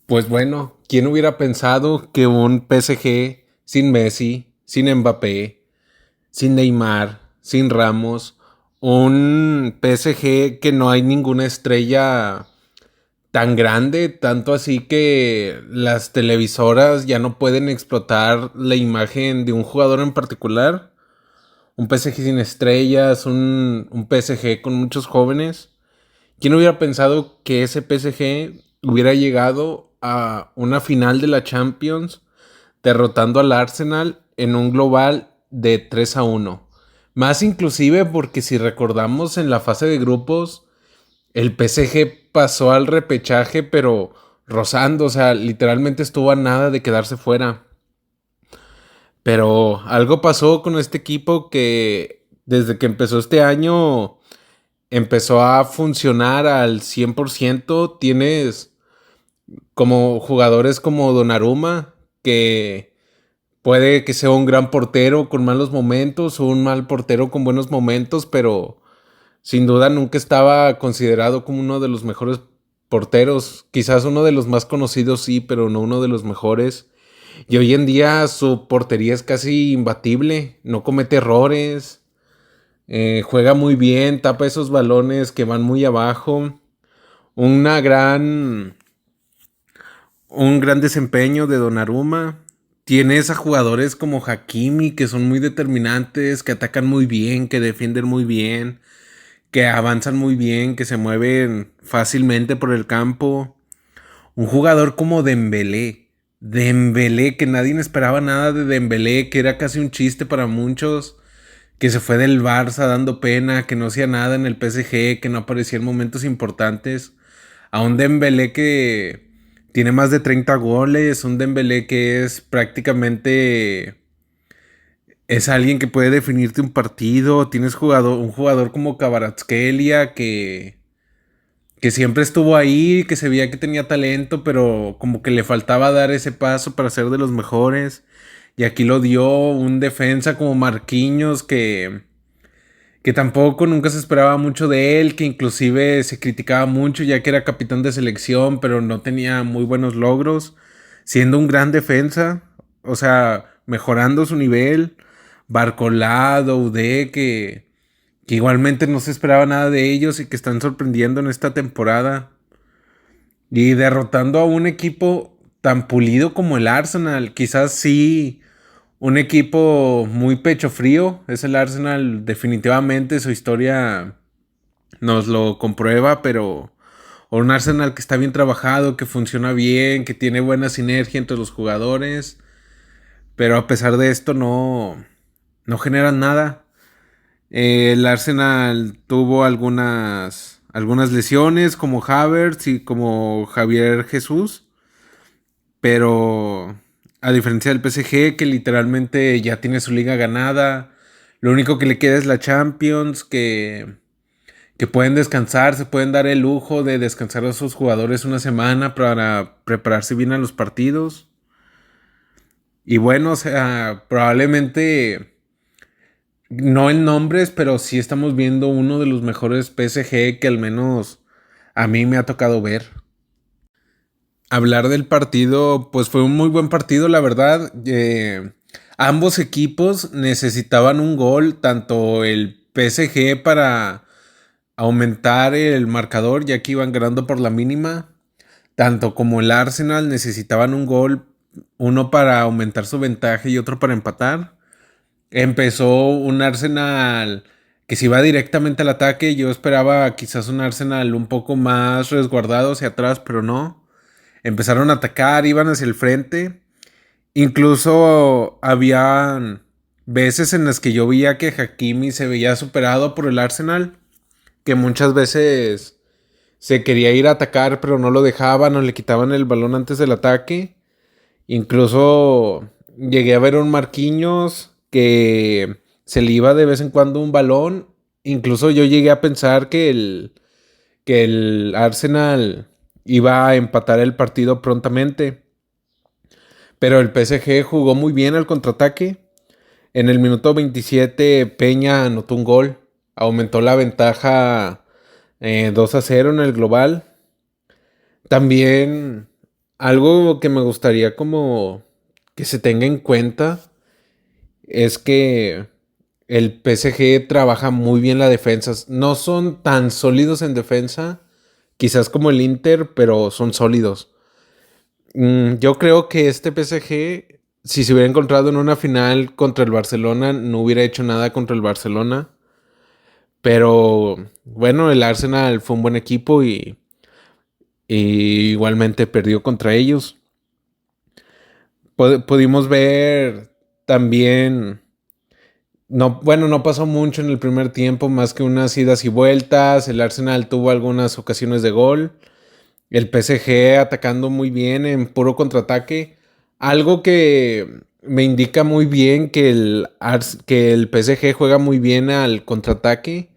Pues bueno, ¿quién hubiera pensado que un PSG sin Messi, sin Mbappé, sin Neymar, sin Ramos, un PSG que no hay ninguna estrella tan grande, tanto así que las televisoras ya no pueden explotar la imagen de un jugador en particular? Un PSG sin estrellas, un PSG con muchos jóvenes. ¿Quién hubiera pensado que ese PSG hubiera llegado a una final de la Champions derrotando al Arsenal en un global de 3-1? Más inclusive porque si recordamos en la fase de grupos, el PSG pasó al repechaje pero rozando, o sea, literalmente estuvo a nada de quedarse fuera. Pero algo pasó con este equipo que desde que empezó este año empezó a funcionar al 100%. Tienes como jugadores como Donnarumma, que puede que sea un gran portero con malos momentos o un mal portero con buenos momentos, pero sin duda nunca estaba considerado como uno de los mejores porteros. Quizás uno de los más conocidos sí, pero no uno de los mejores. Y hoy en día su portería es casi imbatible, no comete errores, juega muy bien, tapa esos balones que van muy abajo. Una gran un gran desempeño de Donnarumma. Tienes a jugadores como Hakimi que son muy determinantes, que atacan muy bien, que defienden muy bien, que avanzan muy bien, que se mueven fácilmente por el campo. Un jugador como Dembélé. Dembélé, que nadie esperaba nada de Dembélé, que era casi un chiste para muchos, que se fue del Barça dando pena, que no hacía nada en el PSG, que no aparecía en momentos importantes. A un Dembélé que tiene más de 30 goles, un Dembélé que es prácticamente es alguien que puede definirte un partido. Tienes un jugador como Kvaratskhelia que siempre estuvo ahí, que se veía que tenía talento, pero como que le faltaba dar ese paso para ser de los mejores. Y aquí lo dio un defensa como Marquinhos que tampoco nunca se esperaba mucho de él, que inclusive se criticaba mucho ya que era capitán de selección, pero no tenía muy buenos logros, siendo un gran defensa, o sea, mejorando su nivel. Barcolá, Doude, que igualmente no se esperaba nada de ellos y que están sorprendiendo en esta temporada. Y derrotando a un equipo tan pulido como el Arsenal, quizás sí un equipo muy pecho frío, es el Arsenal definitivamente, su historia nos lo comprueba, pero un Arsenal que está bien trabajado, que funciona bien, que tiene buena sinergia entre los jugadores, pero a pesar de esto no generan nada. El Arsenal tuvo algunas lesiones como Havertz y como Javier Jesús, pero a diferencia del PSG que literalmente ya tiene su liga ganada, lo único que le queda es la Champions, que pueden descansar, se pueden dar el lujo de descansar a sus jugadores una semana para prepararse bien a los partidos. Y bueno, o sea, probablemente no en nombres, pero sí estamos viendo uno de los mejores PSG que al menos a mí me ha tocado ver. Hablar del partido, pues fue un muy buen partido, la verdad. Ambos equipos necesitaban un gol, tanto el PSG para aumentar el marcador, ya que iban ganando por la mínima, tanto como el Arsenal necesitaban un gol, uno para aumentar su ventaja y otro para empatar. Empezó un Arsenal que se iba directamente al ataque. Yo esperaba quizás un Arsenal un poco más resguardado hacia atrás, pero no. Empezaron a atacar, iban hacia el frente. Incluso había veces en las que yo veía que Hakimi se veía superado por el Arsenal, que muchas veces se quería ir a atacar, pero no lo dejaban o le quitaban el balón antes del ataque. Incluso llegué a ver un Marquinhos que se le iba de vez en cuando un balón. Incluso yo llegué a pensar que el Arsenal iba a empatar el partido prontamente. Pero el PSG jugó muy bien al contraataque. En el minuto 27 Peña anotó un gol. Aumentó la ventaja 2-0 en el global. También Algo que me gustaría como que se tenga en cuenta es que el PSG trabaja muy bien la defensa. No son tan sólidos en defensa, quizás como el Inter, pero son sólidos. Yo creo que este PSG, si se hubiera encontrado en una final contra el Barcelona, no hubiera hecho nada contra el Barcelona. Pero bueno, el Arsenal fue un buen equipo y igualmente perdió contra ellos. Pudimos ver también, no, bueno, no pasó mucho en el primer tiempo, más que unas idas y vueltas. El Arsenal tuvo algunas ocasiones de gol. El PSG atacando muy bien en puro contraataque. Algo que me indica muy bien que que el PSG juega muy bien al contraataque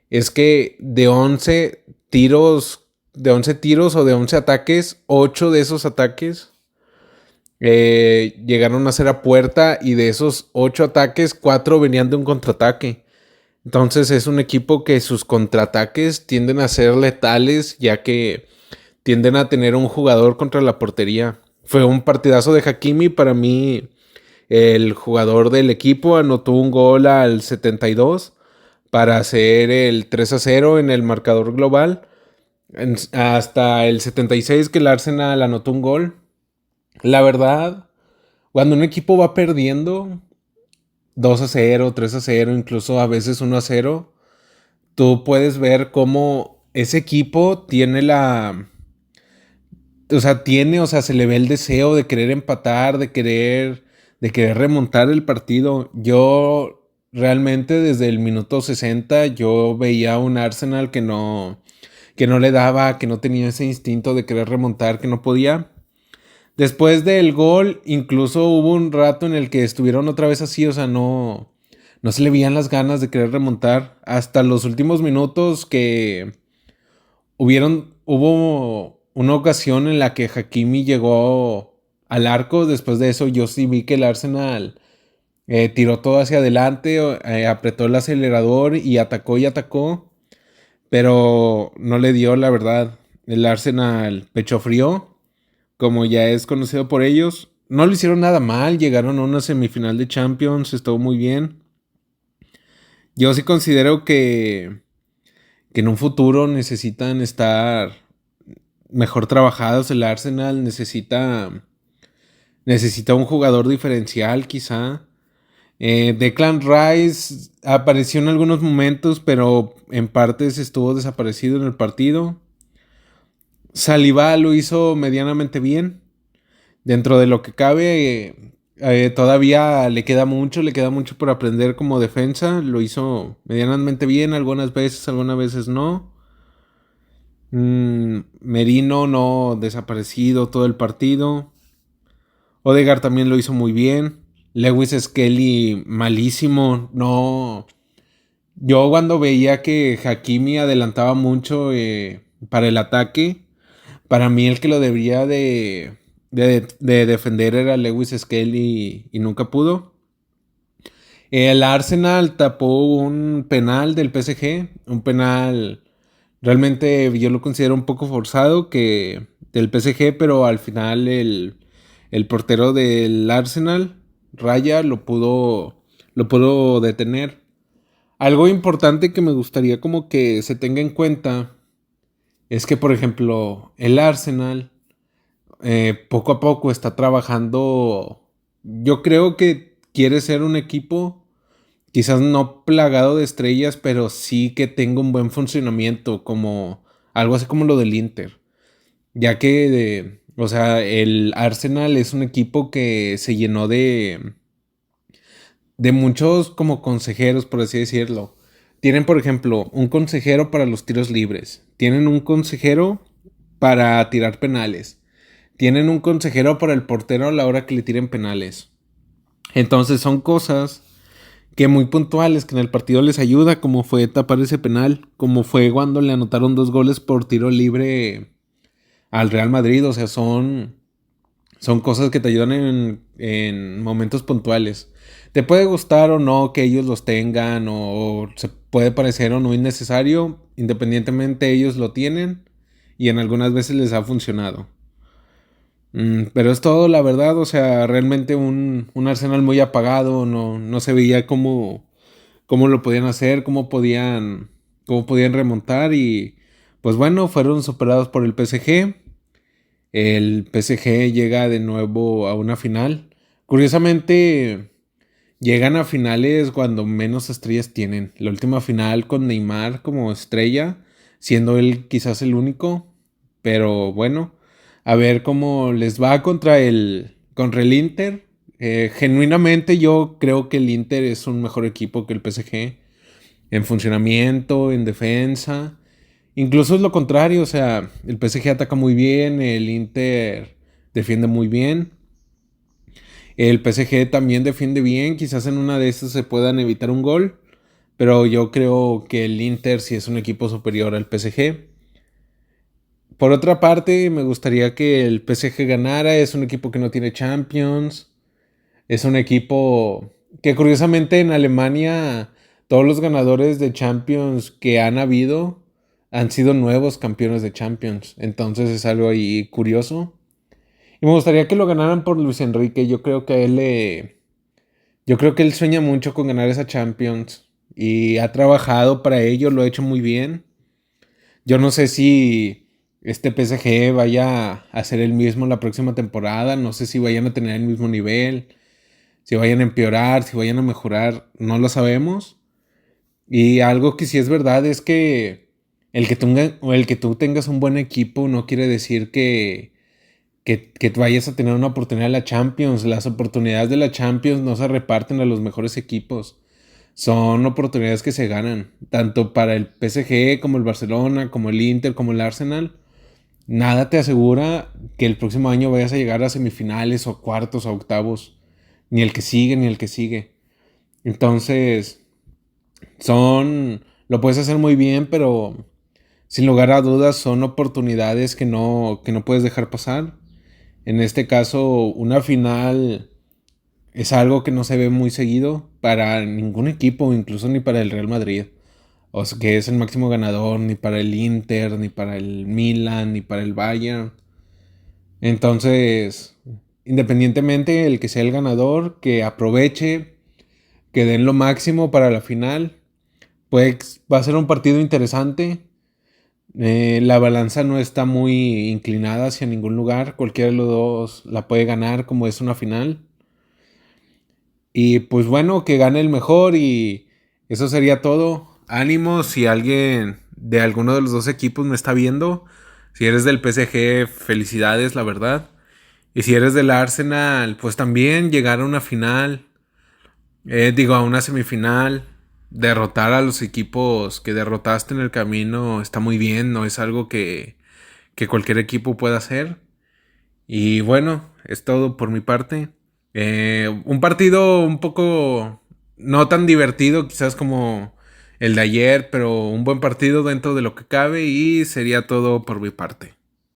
es que de 11 tiros, de 11 tiros o de 11 ataques, 8 de esos ataques llegaron a ser a puerta y de esos 8 ataques, 4 venían de un contraataque. Entonces es un equipo que sus contraataques tienden a ser letales ya que tienden a tener un jugador contra la portería. Fue un partidazo de Hakimi para mí. El jugador del equipo anotó un gol al 72 para hacer el 3-0 en el marcador global. Hasta el 76 que el Arsenal anotó un gol. La verdad, cuando un equipo va perdiendo 2-0, 3-0, incluso a veces 1-0, tú puedes ver cómo ese equipo tiene o sea, se le ve el deseo de querer empatar, de querer remontar el partido. Yo realmente desde el minuto 60 yo veía un Arsenal que no le daba, que no tenía ese instinto de querer remontar, que no podía. Después del gol, incluso hubo un rato en el que estuvieron otra vez así, o sea, no se le veían las ganas de querer remontar. Hasta los últimos minutos que hubo una ocasión en la que Hakimi llegó al arco. Después de eso, yo sí vi que el Arsenal tiró todo hacia adelante, apretó el acelerador y atacó, pero no le dio, la verdad. El Arsenal pecho frío, como ya es conocido por ellos. No lo hicieron nada mal, llegaron a una semifinal de Champions, estuvo muy bien. Yo sí considero que en un futuro necesitan estar mejor trabajados. El Arsenal necesita un jugador diferencial, quizá. Declan Rice apareció en algunos momentos, pero en partes estuvo desaparecido en el partido. Saliba lo hizo medianamente bien. Dentro de lo que cabe, todavía le queda mucho por aprender como defensa. Lo hizo medianamente bien, algunas veces no. Merino no desaparecido todo el partido. Odegaard también lo hizo muy bien. Lewis Skelly malísimo. No. Yo cuando veía que Hakimi adelantaba mucho para el ataque, para mí el que lo debería de defender era Lewis Skelly y nunca pudo. El Arsenal tapó un penal del PSG, un penal realmente yo lo considero un poco forzado que del PSG, pero al final el portero del Arsenal, Raya, lo pudo detener. Algo importante que me gustaría como que se tenga en cuenta es que, por ejemplo, el Arsenal poco a poco está trabajando. Yo creo que quiere ser un equipo quizás no plagado de estrellas, pero sí que tenga un buen funcionamiento, como algo así como lo del Inter. Ya que, o sea, el Arsenal es un equipo que se llenó de muchos como consejeros, por así decirlo. Tienen, por ejemplo, un consejero para los tiros libres. Tienen un consejero para tirar penales. Tienen un consejero para el portero a la hora que le tiren penales. Entonces son cosas que muy puntuales que en el partido les ayuda, como fue tapar ese penal, como fue cuando le anotaron 2 goles por tiro libre al Real Madrid. O sea, son cosas que te ayudan en momentos puntuales. Te puede gustar o no que ellos los tengan, o se puede parecer o no innecesario, independientemente ellos lo tienen y en algunas veces les ha funcionado. Pero es todo, la verdad. O sea, realmente un Arsenal muy apagado. No se veía cómo lo podían hacer, cómo podían remontar. Y pues bueno, fueron superados por el PSG. El PSG llega de nuevo a una final. Curiosamente, llegan a finales cuando menos estrellas tienen. La última final con Neymar como estrella, siendo él quizás el único. Pero bueno, a ver cómo les va contra el Inter. Genuinamente yo creo que el Inter es un mejor equipo que el PSG en funcionamiento, en defensa. Incluso es lo contrario, o sea, el PSG ataca muy bien, el Inter defiende muy bien. El PSG también defiende bien, quizás en una de esas se puedan evitar un gol, pero yo creo que el Inter sí es un equipo superior al PSG. Por otra parte, me gustaría que el PSG ganara, es un equipo que no tiene Champions, es un equipo que curiosamente en Alemania todos los ganadores de Champions que han habido han sido nuevos campeones de Champions. Entonces es algo ahí curioso. Y me gustaría que lo ganaran por Luis Enrique. Yo creo que él sueña mucho con ganar esa Champions y ha trabajado para ello, lo ha hecho muy bien. Yo no sé si este PSG vaya a ser el mismo la próxima temporada, no sé si vayan a tener el mismo nivel, si vayan a empeorar, si vayan a mejorar, no lo sabemos. Y algo que sí es verdad es que el que tú tengas un buen equipo no quiere decir que vayas a tener una oportunidad en la Champions. Las oportunidades de la Champions no se reparten a los mejores equipos. Son oportunidades que se ganan, tanto para el PSG como el Barcelona, como el Inter, como el Arsenal. Nada te asegura que el próximo año vayas a llegar a semifinales o cuartos o octavos. Ni el que sigue, ni el que sigue. Entonces, lo puedes hacer muy bien, pero sin lugar a dudas son oportunidades que no puedes dejar pasar. En este caso, una final es algo que no se ve muy seguido para ningún equipo, incluso ni para el Real Madrid. O sea, que es el máximo ganador, ni para el Inter, ni para el Milan, ni para el Bayern. Entonces, independientemente el que sea el ganador, que aproveche, que den lo máximo para la final. Pues va a ser un partido interesante. La balanza no está muy inclinada hacia ningún lugar. Cualquiera de los dos la puede ganar como es una final. Y pues bueno, que gane el mejor y eso sería todo. Ánimo si alguien de alguno de los dos equipos me está viendo. Si eres del PSG, felicidades, la verdad. Y si eres del Arsenal, pues también llegar a una final. A una semifinal. Derrotar a los equipos que derrotaste en el camino está muy bien. No es algo que cualquier equipo pueda hacer. Y bueno, es todo por mi parte. Un partido un poco no tan divertido quizás como el de ayer, pero un buen partido dentro de lo que cabe y sería todo por mi parte.